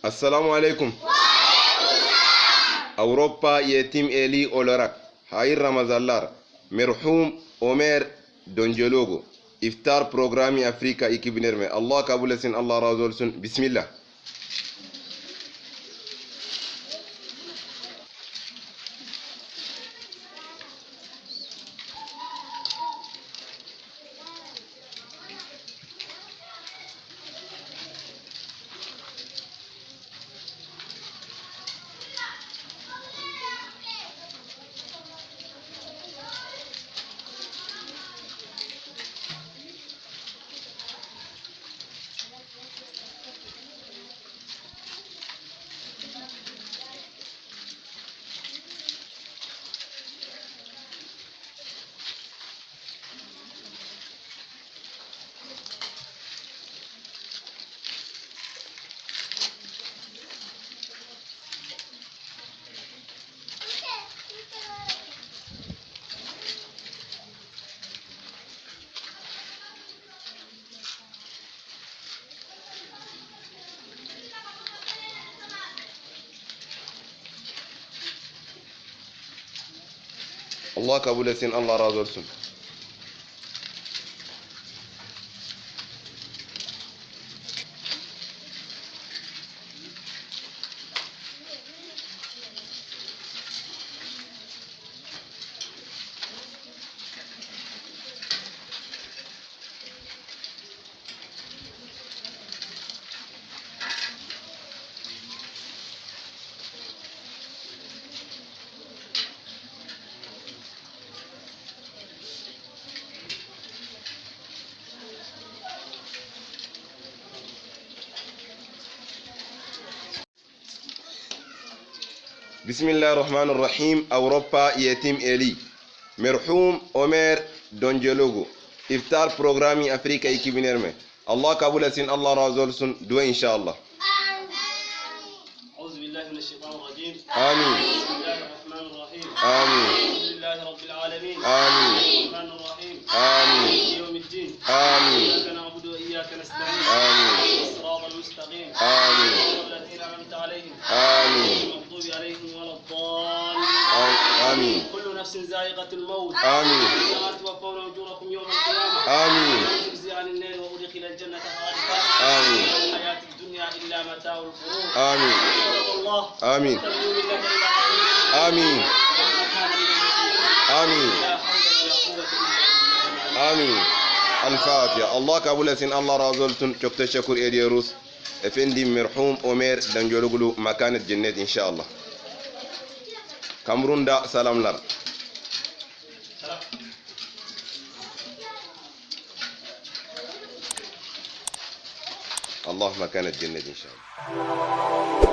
السلام عليكم. أوروبا يتم إلي أولراك هاي رمزالار مرحوم عمر دونجلوغو إفتار بروغرامي أفريقيا إكيبنرمي الله كابولسين الله رازولسون بسم الله. الله كابولسين الله رازولسون. بسم الله الرحمن الرحيم. أوروبا يتم إلي مرحوم عمر دونجلوغو إفتار بروغرامي أفريقيا إكيبنرمي الله كابولسين الله رازولسون دو إن شاء الله. أعوذ بالله من الشيطان الرجيم. آمين. بسم الله الرحمن الرحيم. آمين. الحمد لله رب العالمين. آمين. الرحمن الرحيم. آمين. يوم الدين. آمين. إياك نعبد وإياك نستعين. آمين. الصراط المستقيم. آمين. صراط الذين أنعمت عليهم. آمين. المغضوب عليهم ولا الضالين. آمين. كل نفس ذائقة الموت. آمين. إنما توفون أجوركم يوم القيامة. آمين. ومن زحزح عن النار وأدخل الجنة فقد فاز. آمين. وما الحياة الدنيا إلا متاع الغرور. آمين. صدق الله. آمين. تبلغ ملة إبراهيم. آمين. وما كان من المشركين. آمين. لا حول ولا قوة إلا بالله. آمين. الفاتحة. الله كابولسين الله رازولسون شكت شكر إيديروس افندي مرحوم عمر دونجلوغو مكان الجنة إن شاء الله. كامرون دا سلام لار. الله مكان الجنة إن شاء الله.